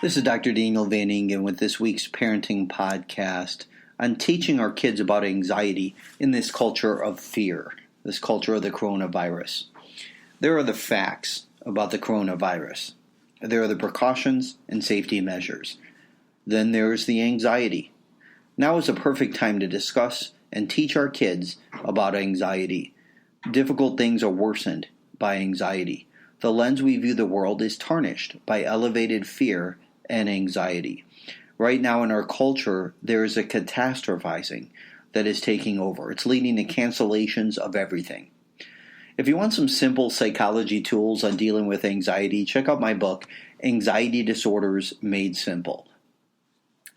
This is Dr. Daniel Van Ingen with this week's parenting podcast on teaching our kids about anxiety in this culture of fear, this culture of the coronavirus. There are the facts about the coronavirus. There are the precautions and safety measures. Then there is the anxiety. Now is a perfect time to discuss and teach our kids about anxiety. Difficult things are worsened by anxiety. The lens we view the world is tarnished by elevated fear and anxiety. Right now in our culture, there is a catastrophizing that is taking over. It's leading to cancellations of everything. If you want some simple psychology tools on dealing with anxiety, check out my book, Anxiety Disorders Made Simple.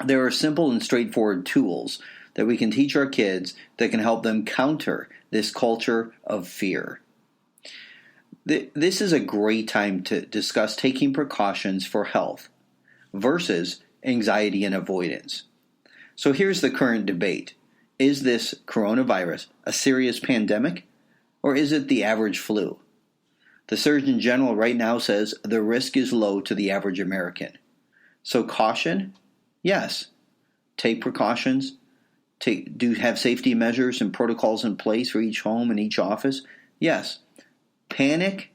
There are simple and straightforward tools that we can teach our kids that can help them counter this culture of fear. This is a great time to discuss taking precautions for health versus anxiety and avoidance. So here's the current debate. Is this coronavirus a serious pandemic, or is it the average flu? The Surgeon General right now says the risk is low to the average American. So caution? Yes. Take precautions. Have safety measures and protocols in place for each home and each office? Yes. Panic?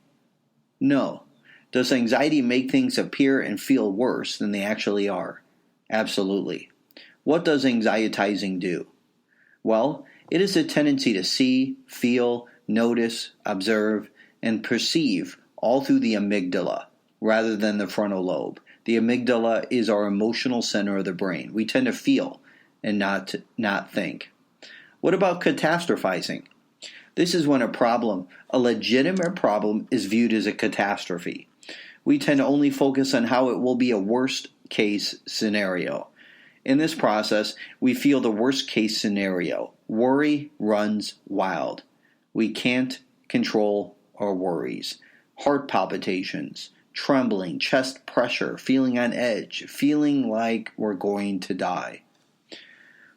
No. Does anxiety make things appear and feel worse than they actually are? Absolutely. What does anxietizing do? Well, it is a tendency to see, feel, notice, observe, and perceive all through the amygdala rather than the frontal lobe. The amygdala is our emotional center of the brain. We tend to feel and not think. What about catastrophizing? This is when a legitimate problem, is viewed as a catastrophe. We tend to only focus on how it will be a worst-case scenario. In this process, we feel the worst-case scenario. Worry runs wild. We can't control our worries. Heart palpitations, trembling, chest pressure, feeling on edge, feeling like we're going to die.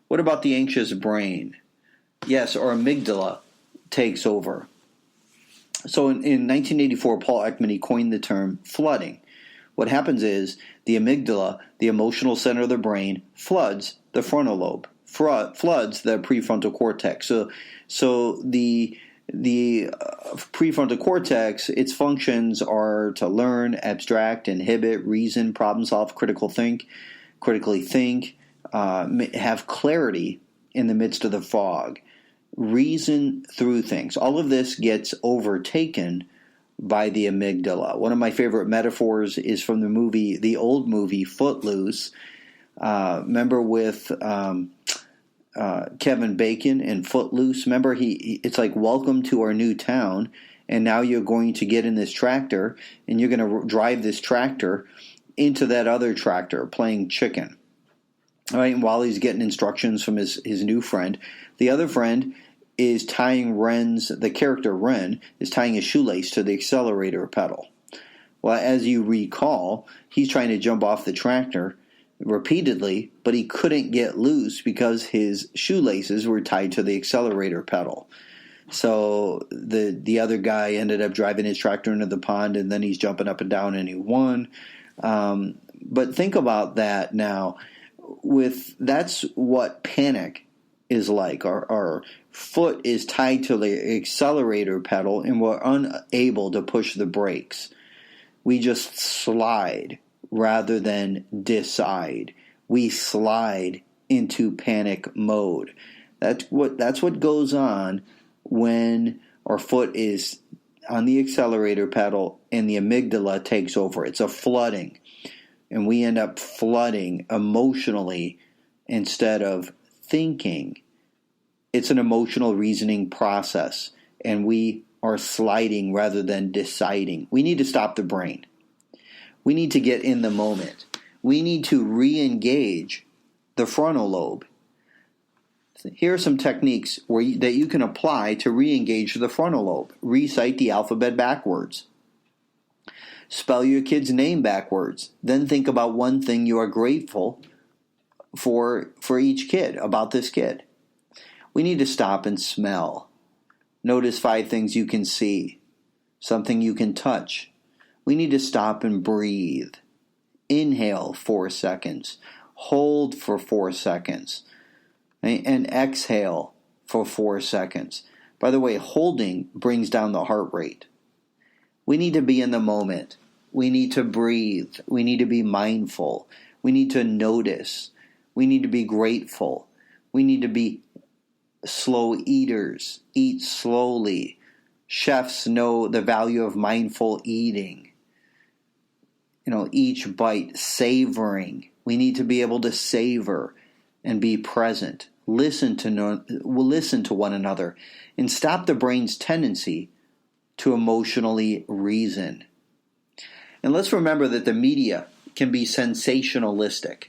What about the anxious brain? Yes, our amygdala takes over. So in 1984, Paul Ekman, he coined the term flooding. What happens is the amygdala, the emotional center of the brain, floods the frontal lobe, floods the prefrontal cortex. So the prefrontal cortex, its functions are to learn, abstract, inhibit, reason, problem solve, critically think, have clarity in the midst of the fog. Reason through things. All of this gets overtaken by the amygdala. One of my favorite metaphors is from the old movie Footloose. Remember with Kevin Bacon in Footloose? Remember it's like, welcome to our new town, and now you're going to get in this tractor, and you're going to drive this tractor into that other tractor playing chicken. All right, and while he's getting instructions from his new friend, the other friend is tying the character Ren, is tying his shoelace to the accelerator pedal. Well, as you recall, he's trying to jump off the tractor repeatedly, but he couldn't get loose because his shoelaces were tied to the accelerator pedal. So the other guy ended up driving his tractor into the pond, and then he's jumping up and down, and he won. But think about that now. That's what panic is like. Our foot is tied to the accelerator pedal, and we're unable to push the brakes. We just slide rather than decide. We slide into panic mode. That's what goes on when our foot is on the accelerator pedal and the amygdala takes over. It's a flooding. And we end up flooding emotionally instead of thinking. It's an emotional reasoning process, and we are sliding rather than deciding. We need to stop the brain. We need to get in the moment. We need to re-engage the frontal lobe. Here are some techniques that you can apply to re-engage the frontal lobe. Recite the alphabet backwards. Spell your kid's name backwards. Then think about one thing you are grateful for each kid, about this kid. We need to stop and smell. Notice 5 things you can see, something you can touch. We need to stop and breathe. Inhale 4 seconds. Hold for 4 seconds. And exhale for 4 seconds. By the way, holding brings down the heart rate. We need to be in the moment. We need to breathe. We need to be mindful. We need to notice. We need to be grateful. We need to be slow eaters. Eat slowly. Chefs know the value of mindful eating. Each bite, savoring. We need to be able to savor and be present. Listen to one another and stop the brain's tendency to emotionally reason. And let's remember that the media can be sensationalistic.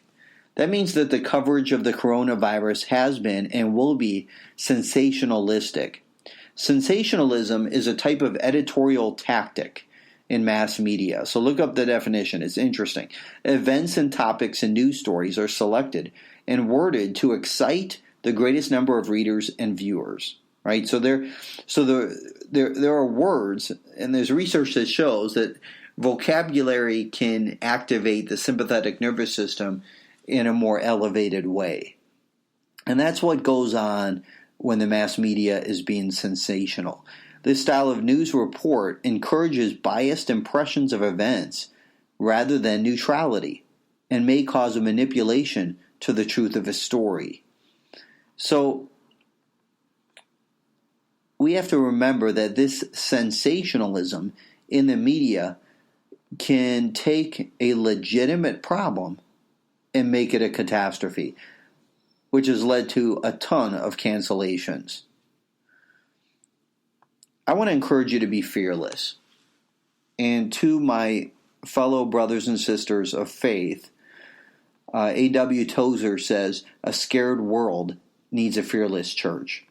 That means that the coverage of the coronavirus has been and will be sensationalistic. Sensationalism is a type of editorial tactic in mass media. So look up the definition. It's interesting. Events and topics in news stories are selected and worded to excite the greatest number of readers and viewers. Right? So there are words, and there's research that shows that vocabulary can activate the sympathetic nervous system in a more elevated way. And that's what goes on when the mass media is being sensational. This style of news report encourages biased impressions of events rather than neutrality and may cause a manipulation to the truth of a story. So we have to remember that this sensationalism in the media can take a legitimate problem and make it a catastrophe, which has led to a ton of cancellations. I want to encourage you to be fearless. And to my fellow brothers and sisters of faith, A.W. Tozer says, a scared world needs a fearless church.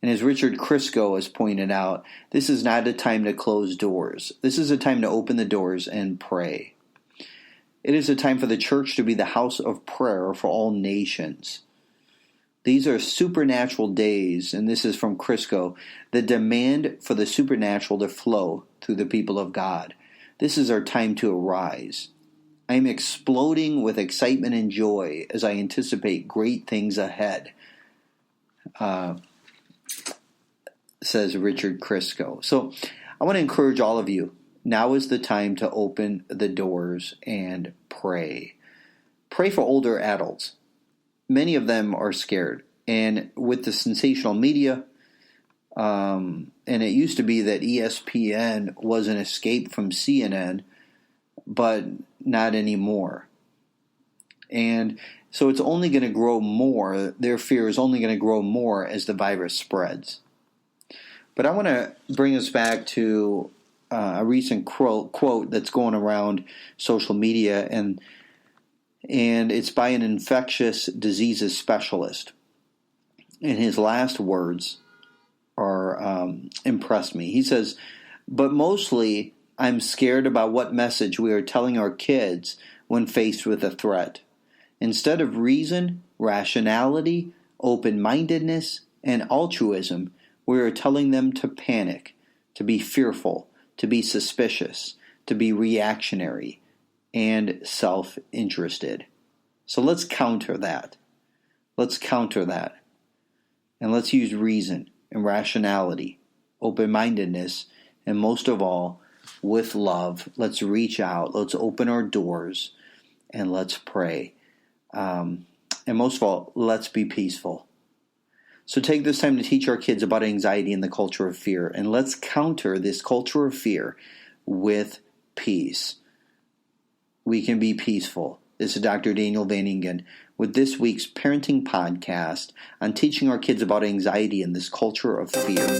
And as Richard Crisco has pointed out, this is not a time to close doors. This is a time to open the doors and pray. It is a time for the church to be the house of prayer for all nations. These are supernatural days, and this is from Crisco, the demand for the supernatural to flow through the people of God. This is our time to arise. I am exploding with excitement and joy as I anticipate great things ahead, says Richard Crisco. So I want to encourage all of you. Now is the time to open the doors and pray. Pray for older adults. Many of them are scared. And with the sensational media, and it used to be that ESPN was an escape from CNN, but not anymore. And so it's only going to grow more. Their fear is only going to grow more as the virus spreads. But I want to bring us back to a recent quote that's going around social media, and it's by an infectious diseases specialist. And his last words are impressed me. He says, "But mostly I'm scared about what message we are telling our kids when faced with a threat. Instead of reason, rationality, open-mindedness, and altruism, we are telling them to panic, to be fearful, to be suspicious, to be reactionary, and self-interested." So let's counter that. Let's counter that. And let's use reason and rationality, open-mindedness, and most of all, with love. Let's reach out. Let's open our doors, and let's pray. And most of all, let's be peaceful. So take this time to teach our kids about anxiety and the culture of fear, and let's counter this culture of fear with peace. We can be peaceful. This is Dr. Daniel Van Ingen with this week's parenting podcast on teaching our kids about anxiety and this culture of fear.